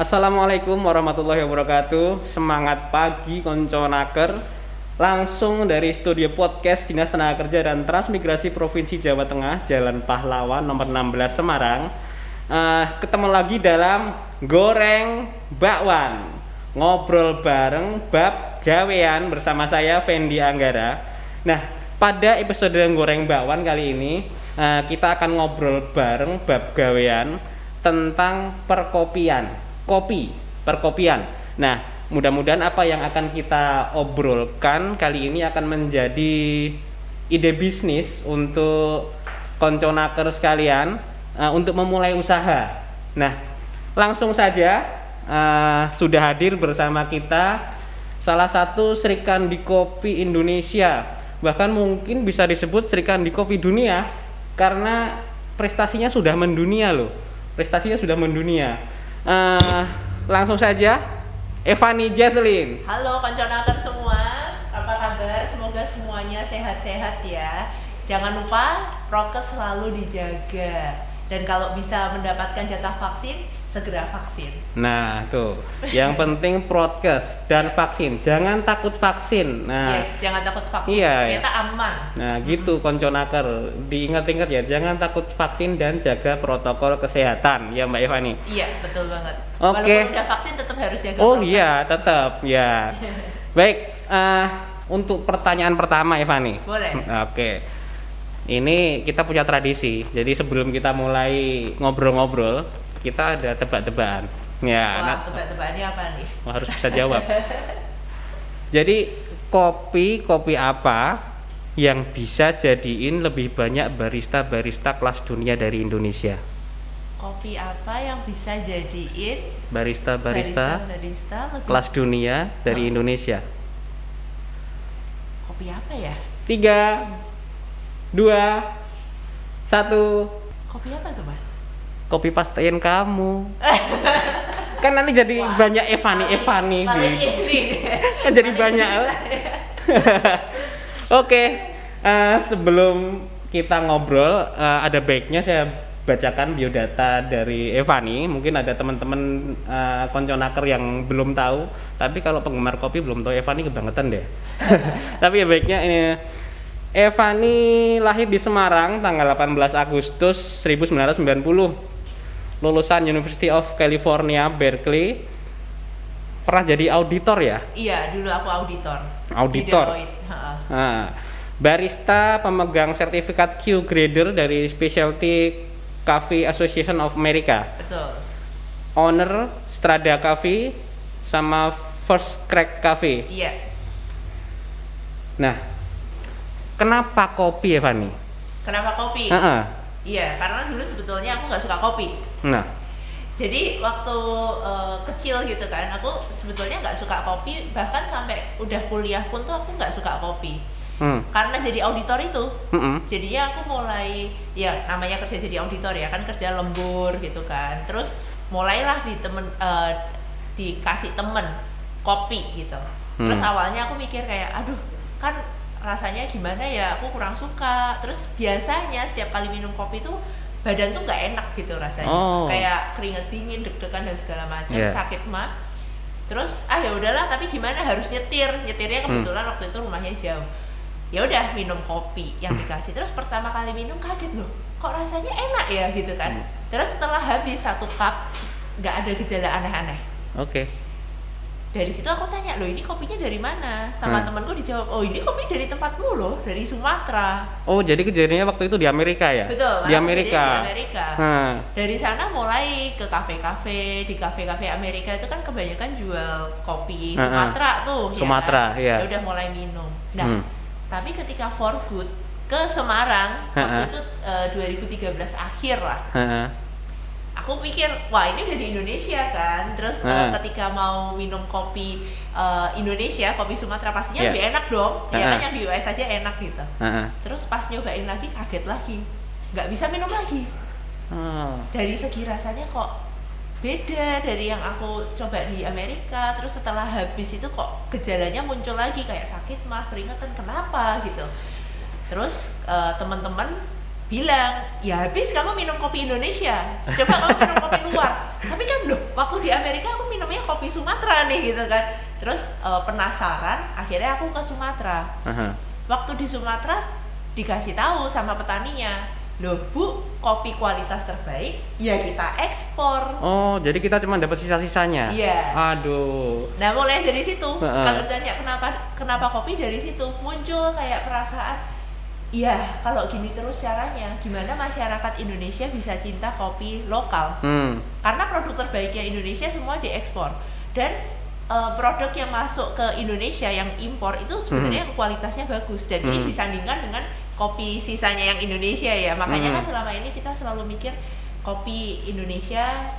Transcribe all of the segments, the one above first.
Assalamualaikum warahmatullahi wabarakatuh. Semangat pagi konco naker. Langsung dari studio podcast Dinas Tenaga Kerja dan Transmigrasi Provinsi Jawa Tengah, Jalan Pahlawan nomor 16 Semarang. Ketemu lagi dalam Goreng Bakwan. Ngobrol bareng bab gawean bersama saya Fendi Anggara. Nah, pada episode Goreng Bakwan kali ini kita akan ngobrol bareng bab gawean tentang perkopian. Perkopian. Nah, mudah-mudahan apa yang akan kita obrolkan kali ini akan menjadi ide bisnis untuk konco naker sekalian untuk memulai usaha. Nah, langsung saja sudah hadir bersama kita salah satu Srikandi Kopi Indonesia, bahkan mungkin bisa disebut Srikandi Kopi Dunia karena prestasinya sudah mendunia loh. Langsung saja Evani Jesslyn. Halo konconaker semua, apa kabar? Semoga semuanya sehat-sehat ya. Jangan lupa prokes selalu dijaga. Dan kalau bisa mendapatkan jatah vaksin, segera vaksin. Nah tuh, yang penting prokes dan vaksin. Jangan takut vaksin. Nah, yes, jangan takut vaksin. Iya. Ternyata aman. Nah gitu konconaker, diingat-ingat ya, jangan takut vaksin dan jaga protokol kesehatan ya Mbak Evani. Iya, betul banget. Oke. Walaupun udah vaksin tetap harus jaga Oh prokes. iya, tetap ya. Baik, untuk pertanyaan pertama Evani. Boleh. Oke. Ini kita punya tradisi. Jadi sebelum kita mulai ngobrol-ngobrol, kita ada tebak-tebakan. Ya, Wah, tebak-tebakannya apa nih? harus bisa jawab. Jadi kopi apa yang bisa jadiin lebih banyak barista kelas dunia dari Indonesia? Kopi apa yang bisa jadiin Barista lebih... kelas dunia dari Indonesia. Kopi apa ya? 3, 2, 1. Kopi apa tuh, Mas? Kopi pastein kamu. Kan nanti jadi Wah, banyak Evani paling gitu. ini. Kan jadi banyak. Oke, sebelum kita ngobrol, ada baiknya saya bacakan biodata dari Evani. Mungkin ada teman-teman konconaker yang belum tahu, tapi kalau penggemar kopi belum tahu Evani kebangetan deh. Tapi ya baiknya ini, Evani lahir di Semarang tanggal 18 Agustus 1990. Lulusan University of California, Berkeley. Pernah jadi auditor ya? Iya, dulu aku auditor. Auditor. Di Deloitte. Nah, barista pemegang sertifikat Q Grader dari Specialty Coffee Association of America. Betul. Owner Strada Coffee sama First Crack Cafe. Iya. Nah, kenapa kopi ya Fanny? Kenapa kopi? Iya, karena dulu sebetulnya aku nggak suka kopi. Nah, jadi waktu kecil gitu kan, aku sebetulnya nggak suka kopi. Bahkan sampai udah kuliah pun tuh aku nggak suka kopi. Karena jadi auditor itu, jadinya aku mulai, ya namanya kerja jadi auditor ya kan, kerja lembur gitu kan. Terus mulailah dikasih temen kopi gitu. Terus awalnya aku mikir kayak, aduh kan rasanya gimana ya, aku kurang suka. Terus biasanya setiap kali minum kopi tuh badan tuh nggak enak gitu rasanya, kayak keringet dingin, deg-degan dan segala macam, sakit mah. Terus ya udahlah, tapi gimana, harus nyetirnya kebetulan waktu itu rumahnya jauh. Ya udah minum kopi yang dikasih. Terus pertama kali minum kaget loh, kok rasanya enak ya gitu kan. Terus setelah habis 1 cup nggak ada gejala aneh-aneh. Oke. Dari situ aku tanya, loh ini kopinya dari mana? Sama temanku dijawab, oh ini kopi dari tempatmu loh, dari Sumatera. Oh, jadi kejadiannya waktu itu di Amerika ya? Betul, Di Amerika. Dari sana mulai ke kafe-kafe, di kafe-kafe Amerika itu kan kebanyakan jual kopi Sumatera tuh. Sumatera, ya iya. kan? Ya udah mulai minum. Nah, tapi ketika for good ke Semarang, waktu itu 2013 akhir lah. Aku pikir, wah ini udah di Indonesia kan. Terus ketika mau minum kopi Indonesia, kopi Sumatera pastinya lebih enak dong. Ya kan yang di US aja enak gitu. Terus pas nyobain lagi, kaget lagi, nggak bisa minum lagi. Dari segi rasanya kok beda dari yang aku coba di Amerika. Terus setelah habis itu kok gejalanya muncul lagi, kayak sakit mah, keringetan, kenapa gitu. Terus teman-teman bilang, ya habis kamu minum kopi Indonesia, coba kamu minum kopi luar. Tapi kan loh, waktu di Amerika aku minumnya kopi Sumatera nih gitu kan. Terus penasaran, akhirnya aku ke Sumatera. Waktu di Sumatera dikasih tahu sama petaninya, loh Bu, kopi kualitas terbaik ya kita ekspor. Oh, jadi kita cuma dapat sisa-sisanya? Iya. Aduh. Nah mulai dari situ, kalau ditanya kenapa kopi, dari situ muncul kayak perasaan, iya, kalau gini terus caranya, gimana masyarakat Indonesia bisa cinta kopi lokal? Karena produk terbaiknya Indonesia semua diekspor, dan produk yang masuk ke Indonesia yang impor itu sebenarnya kualitasnya bagus, dan ini disandingkan dengan kopi sisanya yang Indonesia ya. Makanya kan selama ini kita selalu mikir kopi Indonesia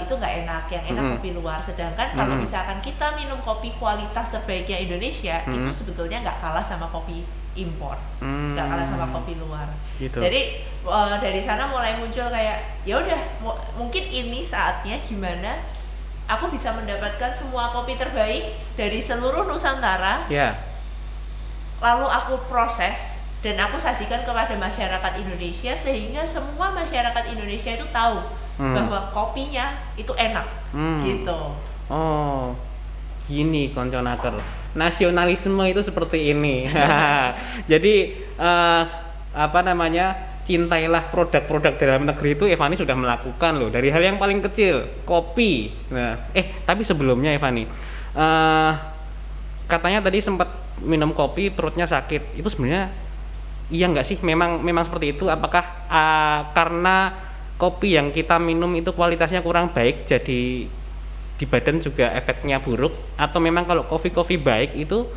itu nggak enak, yang enak kopi luar. Sedangkan kalau misalkan kita minum kopi kualitas terbaiknya Indonesia, itu sebetulnya nggak kalah sama kopi impor, nggak kalah sama kopi luar. Gitu. Jadi dari sana mulai muncul kayak, ya udah, mungkin ini saatnya gimana aku bisa mendapatkan semua kopi terbaik dari seluruh Nusantara, lalu aku proses dan aku sajikan kepada masyarakat Indonesia, sehingga semua masyarakat Indonesia itu tahu bahwa kopinya itu enak, gitu. Oh, gini konconaker. Nasionalisme itu seperti ini. Jadi cintailah produk-produk dalam negeri itu Evani sudah melakukan loh, dari hal yang paling kecil, kopi. Nah, tapi sebelumnya Evani, katanya tadi sempat minum kopi perutnya sakit. Itu sebenarnya iya nggak sih? Memang seperti itu? Apakah karena kopi yang kita minum itu kualitasnya kurang baik, jadi di badan juga efeknya buruk, atau memang kalau kopi baik itu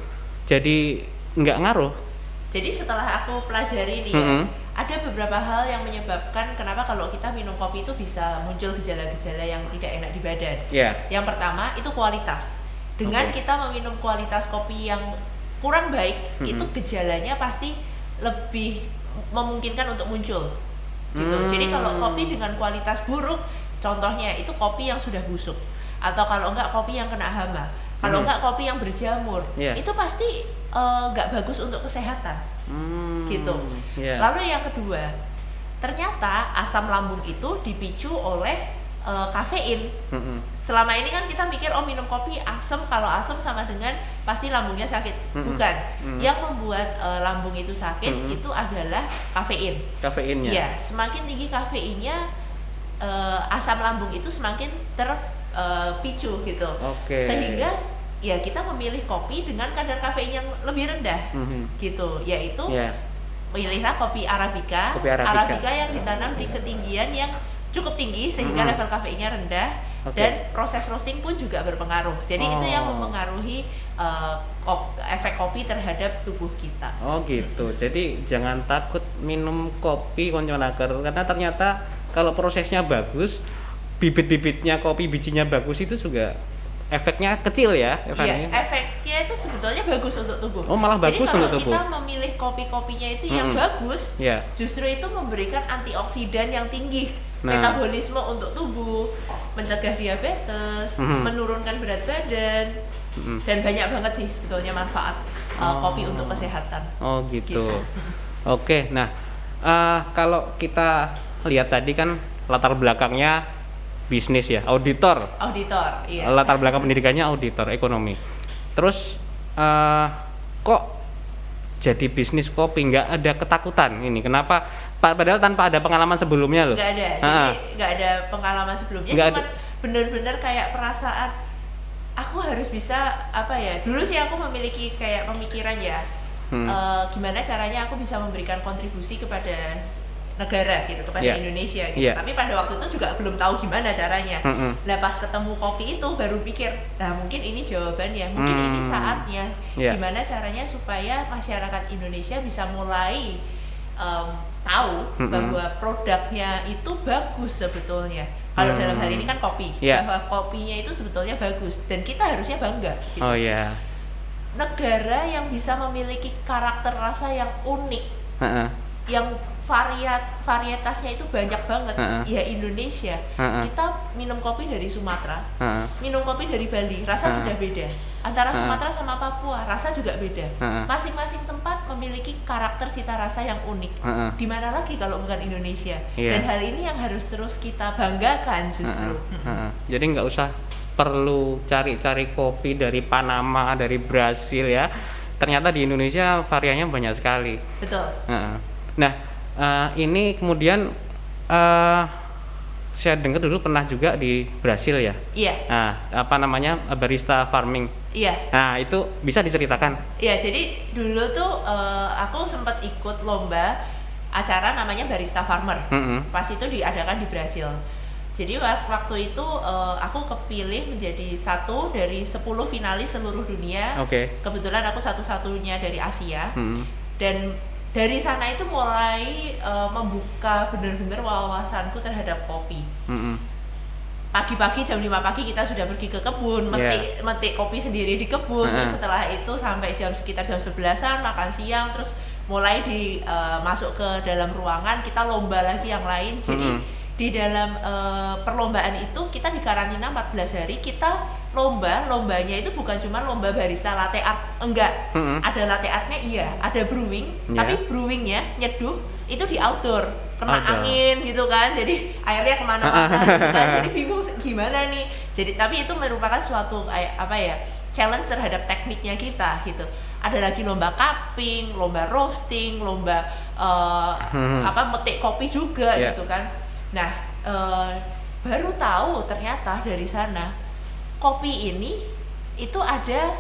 jadi nggak ngaruh? Jadi setelah aku pelajari nih ya, ada beberapa hal yang menyebabkan kenapa kalau kita minum kopi itu bisa muncul gejala-gejala yang tidak enak di badan. Yang pertama itu kualitas. Dengan kita meminum kualitas kopi yang kurang baik, itu gejalanya pasti lebih memungkinkan untuk muncul, gitu. Jadi kalau kopi dengan kualitas buruk, contohnya itu kopi yang sudah busuk, atau kalau enggak kopi yang kena hama, kalau enggak kopi yang berjamur, itu pasti enggak bagus untuk kesehatan, gitu. Lalu yang kedua, ternyata asam lambung itu dipicu oleh kafein. Selama ini kan kita mikir, oh minum kopi asam, kalau asam sama dengan pasti lambungnya sakit. Bukan. Yang membuat lambung itu sakit itu adalah kafein. Kafeinnya. Iya, semakin tinggi kafeinnya, asam lambung itu semakin terpicu gitu. Sehingga ya kita memilih kopi dengan kadar kafein yang lebih rendah, gitu. Yaitu pilihlah kopi Arabica. Arabica yang ditanam di ketinggian yang cukup tinggi sehingga level kafeinnya rendah, dan proses roasting pun juga berpengaruh. Jadi itu yang mempengaruhi efek kopi terhadap tubuh kita. Oh gitu. Jadi jangan takut minum kopi konconaker, karena ternyata kalau prosesnya bagus, bibit-bibitnya kopi bijinya bagus, itu juga efeknya kecil ya, Iya, efeknya itu sebetulnya bagus untuk tubuh. Oh, malah bagus untuk tubuh. Jadi kalau kita memilih kopi-kopinya itu yang bagus, justru itu memberikan antioksidan yang tinggi, metabolisme untuk tubuh, mencegah diabetes, menurunkan berat badan, dan banyak banget sih sebetulnya manfaat kopi untuk kesehatan. Oh gitu. Oke, nah kalau kita lihat tadi kan latar belakangnya bisnis ya, auditor, iya. Latar belakang pendidikannya auditor ekonomi. Terus kok jadi bisnis kopi, nggak ada ketakutan ini? Kenapa? Padahal tanpa ada pengalaman sebelumnya loh. Nggak ada, jadi nggak ada pengalaman sebelumnya. Cuma bener-bener kayak perasaan aku harus bisa dulu sih aku memiliki kayak pemikiran ya, gimana caranya aku bisa memberikan kontribusi kepada negara gitu, kepada Indonesia gitu. Tapi pada waktu itu juga belum tahu gimana caranya. Nah pas ketemu kopi itu baru pikir, nah mungkin ini jawabannya, mungkin ini saatnya. Gimana caranya supaya masyarakat Indonesia bisa mulai tahu bahwa produknya itu bagus sebetulnya. Kalau dalam hal ini kan kopi, bahwa kopinya itu sebetulnya bagus dan kita harusnya bangga gitu. Negara yang bisa memiliki karakter rasa yang unik, yang varietasnya itu banyak banget. Ya Indonesia, kita minum kopi dari Sumatera, minum kopi dari Bali, rasa sudah beda. Antara Sumatera sama Papua, rasa juga beda. Masing-masing tempat memiliki karakter cita rasa yang unik. Di mana lagi kalau bukan Indonesia? Dan hal ini yang harus terus kita banggakan justru. Jadi nggak usah perlu cari-cari kopi dari Panama, dari Brasil ya. Ternyata di Indonesia variannya banyak sekali. Betul. Nah, ini kemudian saya dengar dulu pernah juga di Brasil ya. Iya. Nah, apa namanya, barista farming. Iya. Nah, itu bisa diceritakan? Iya, jadi dulu tuh aku sempat ikut lomba acara namanya Barista Farmer. Pas itu diadakan di Brasil. Jadi waktu itu aku kepilih menjadi satu dari 10 finalis seluruh dunia. Kebetulan aku satu-satunya dari Asia. Dan dari sana itu mulai membuka benar-benar wawasanku terhadap kopi. Pagi-pagi jam 5 pagi kita sudah pergi ke kebun, metik kopi sendiri di kebun. Terus setelah itu sampai sekitar jam 11-an makan siang, terus mulai masuk ke dalam ruangan, kita lomba lagi yang lain. Jadi di dalam perlombaan itu kita dikarantina 14 hari. Kita lombanya itu bukan cuma lomba barista latte art, enggak. Ada latte artnya, iya, ada brewing, tapi brewingnya nyeduh itu di outdoor, kena angin gitu kan, jadi airnya kemana-mana gitu kan. Jadi bingung gimana nih. Jadi tapi itu merupakan suatu challenge terhadap tekniknya kita gitu. Ada lagi lomba cupping, lomba roasting, lomba metik kopi juga gitu kan. Nah, baru tahu ternyata dari sana kopi ini itu ada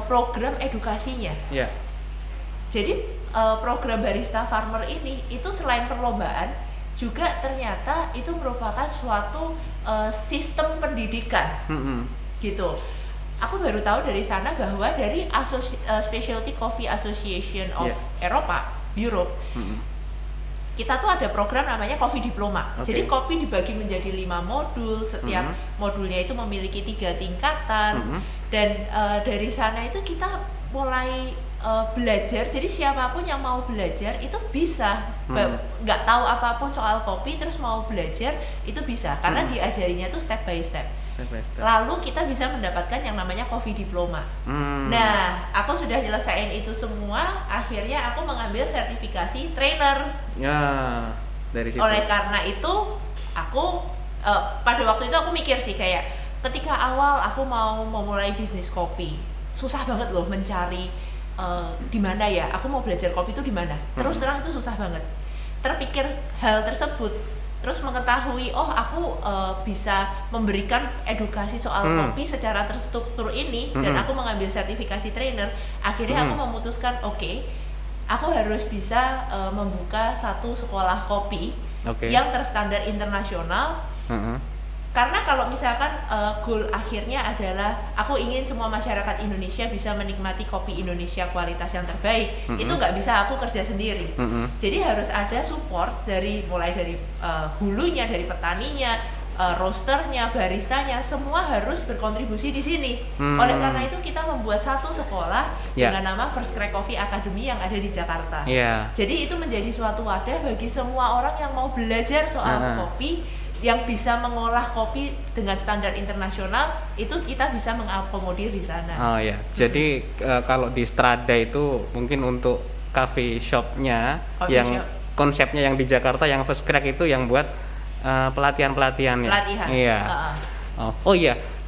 program edukasinya. Jadi program Barista Farmer ini itu selain perlombaan juga ternyata itu merupakan suatu sistem pendidikan. Gitu. Aku baru tahu dari sana bahwa dari Specialty Coffee Association of Europe, kita tuh ada program namanya Coffee Diploma. Jadi kopi dibagi menjadi 5 modul, setiap modulnya itu memiliki 3 tingkatan. Dan dari sana itu kita mulai belajar. Jadi siapapun yang mau belajar itu bisa, nggak tahu apapun soal kopi terus mau belajar itu bisa, karena diajarinya tuh step by step. Lalu kita bisa mendapatkan yang namanya Coffee Diploma. Nah, aku sudah nyelesain itu semua. Akhirnya aku mengambil sertifikasi trainer. Dari situ. Oleh karena itu, aku pada waktu itu aku mikir sih, kayak ketika awal aku mau memulai bisnis kopi, susah banget loh mencari di mana ya. Aku mau belajar kopi itu di mana? Terus terang itu susah banget. Terpikir hal tersebut. Terus mengetahui, aku bisa memberikan edukasi soal kopi secara terstruktur ini, dan aku mengambil sertifikasi trainer. Akhirnya aku memutuskan, aku harus bisa membuka satu sekolah kopi yang terstandar internasional. Karena kalau misalkan goal akhirnya adalah aku ingin semua masyarakat Indonesia bisa menikmati kopi Indonesia kualitas yang terbaik, itu nggak bisa aku kerja sendiri. Jadi harus ada support mulai dari hulunya, dari petaninya, roasternya, baristanya, semua harus berkontribusi di sini. Oleh karena itu kita membuat satu sekolah dengan nama First Crack Coffee Academy yang ada di Jakarta. Jadi itu menjadi suatu wadah bagi semua orang yang mau belajar soal kopi, yang bisa mengolah kopi dengan standar internasional, itu kita bisa mengakomodir di sana. Jadi kalau di Strada itu mungkin untuk coffee shopnya, konsepnya yang di Jakarta, yang First Crack itu yang buat pelatihan-pelatihannya.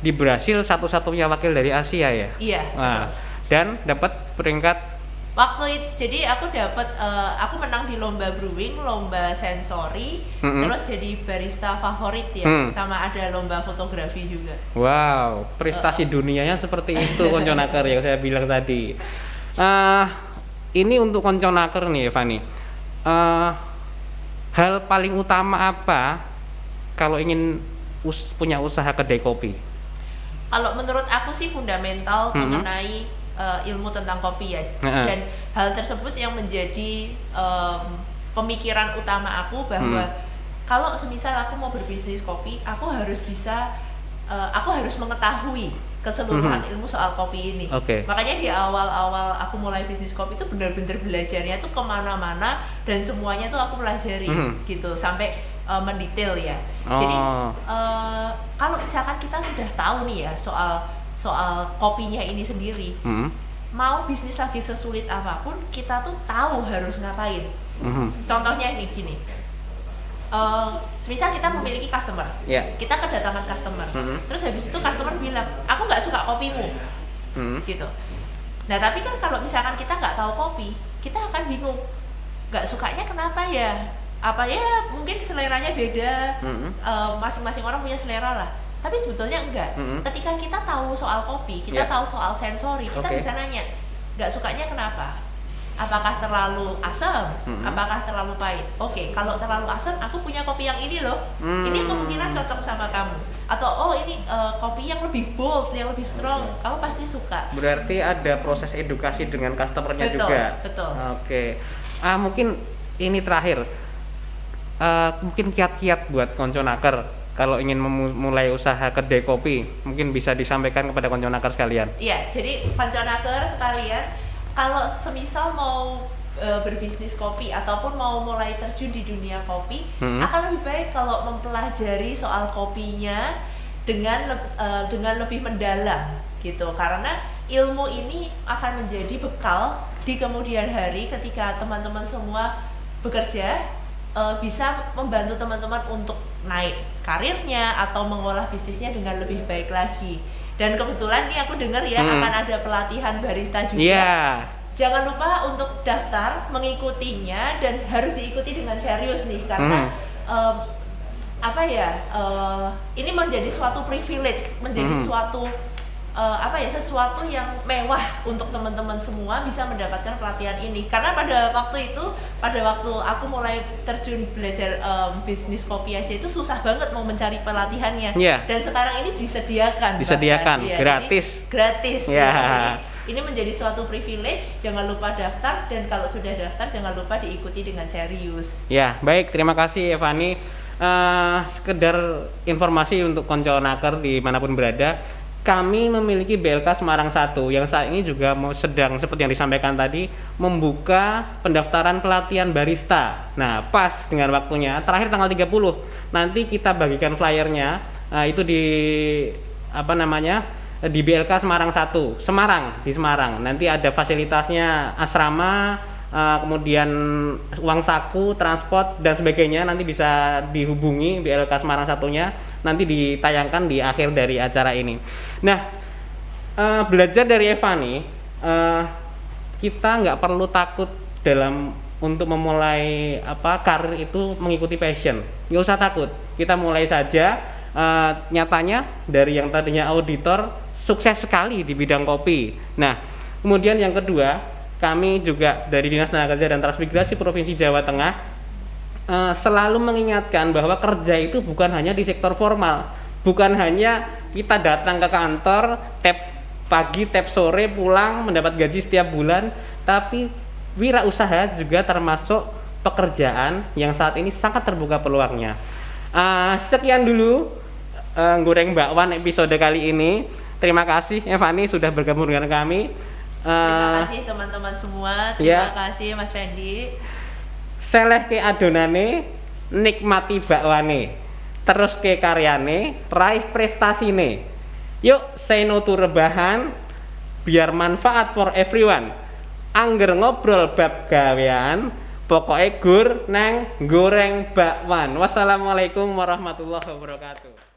Di Brasil satu-satunya wakil dari Asia ya. Dan dapat peringkat. Jadi aku menang di lomba brewing, lomba sensory, terus jadi barista favorit ya, sama ada lomba fotografi juga. Wow, prestasi dunianya seperti itu Konconaker yang saya bilang tadi. Ini untuk Konconaker nih Fani. Hal paling utama apa kalau ingin punya usaha kedai kopi? Kalau menurut aku sih fundamental mengenai ilmu tentang kopi ya. Dan hal tersebut yang menjadi pemikiran utama aku, bahwa kalau semisal aku mau berbisnis kopi, aku harus mengetahui keseluruhan ilmu soal kopi ini. Makanya di awal-awal aku mulai bisnis kopi itu benar-benar belajarnya tuh kemana-mana dan semuanya tuh aku pelajari gitu sampai mendetail ya. Jadi kalau misalkan kita sudah tahu nih ya soal kopinya ini sendiri, mau bisnis lagi sesulit apapun kita tuh tahu harus ngapain. Contohnya ini gini. Misal kita memiliki customer, kita kedatangan customer, terus habis itu customer bilang, aku nggak suka kopimu, gitu. Nah tapi kan kalau misalkan kita nggak tahu kopi, kita akan bingung, nggak sukanya kenapa ya? Apa ya mungkin seleranya beda, masing-masing orang punya selera lah. Tapi sebetulnya enggak. Ketika kita tahu soal kopi, kita tahu soal sensori, kita bisa nanya, nggak sukanya kenapa? Apakah terlalu asam? Apakah terlalu pahit? Oke, kalau terlalu asam, aku punya kopi yang ini loh. Ini kemungkinan cocok sama kamu. Atau ini kopi yang lebih bold, yang lebih strong. Kamu pasti suka. Berarti ada proses edukasi dengan customernya juga. Betul. Oke. Mungkin ini terakhir. Mungkin kiat-kiat buat konconaker kalau ingin memulai usaha kedai kopi, mungkin bisa disampaikan kepada konconaker sekalian. Iya, jadi konconaker sekalian, kalau semisal mau berbisnis kopi ataupun mau mulai terjun di dunia kopi, akan lebih baik kalau mempelajari soal kopinya dengan lebih mendalam gitu, karena ilmu ini akan menjadi bekal di kemudian hari ketika teman-teman semua bekerja, bisa membantu teman-teman untuk naik karirnya atau mengolah bisnisnya dengan lebih baik lagi. Dan kebetulan nih aku dengar ya akan ada pelatihan barista juga. Jangan lupa untuk daftar, mengikutinya, dan harus diikuti dengan serius nih karena ini menjadi suatu privilege, menjadi suatu sesuatu yang mewah untuk teman-teman semua bisa mendapatkan pelatihan ini. Karena pada waktu aku mulai terjun belajar bisnis kopi aja itu susah banget mau mencari pelatihannya. Dan sekarang ini disediakan gratis. Ini menjadi suatu privilege. Jangan lupa daftar, dan kalau sudah daftar jangan lupa diikuti dengan serius. Ya, baik, terima kasih Evani. Sekedar informasi untuk konconaker dimanapun berada, kami memiliki BLK Semarang 1 yang saat ini juga sedang seperti yang disampaikan tadi membuka pendaftaran pelatihan barista. Nah, pas dengan waktunya, terakhir tanggal 30. Nanti kita bagikan flyernya, itu di di BLK Semarang 1, di Semarang. Nanti ada fasilitasnya asrama, kemudian uang saku, transport dan sebagainya. Nanti bisa dihubungi BLK Semarang 1-nya. Nanti ditayangkan di akhir dari acara ini. Nah, belajar dari Evani, kita nggak perlu takut untuk memulai karir itu mengikuti passion. Nggak usah takut, kita mulai saja. Nyatanya dari yang tadinya auditor sukses sekali di bidang kopi. Nah, kemudian yang kedua, kami juga dari Dinas Tenaga Kerja dan Transmigrasi Provinsi Jawa Tengah selalu mengingatkan bahwa kerja itu bukan hanya di sektor formal, bukan hanya kita datang ke kantor, tap pagi, tap sore, pulang mendapat gaji setiap bulan, tapi wirausaha juga termasuk pekerjaan yang saat ini sangat terbuka peluangnya. Sekian dulu Goreng Bakwan episode kali ini. Terima kasih Evani sudah bergabung dengan kami. Terima kasih teman-teman semua. Terima kasih Mas Fendi. Seleh ke adonane, nikmati bakwane, terus ke karyane, raih prestasine. Yuk say no to rebahan, biar manfaat for everyone. Angger ngobrol bab gawean, pokoknya gur nang goreng bakwan. Wassalamualaikum warahmatullahi wabarakatuh.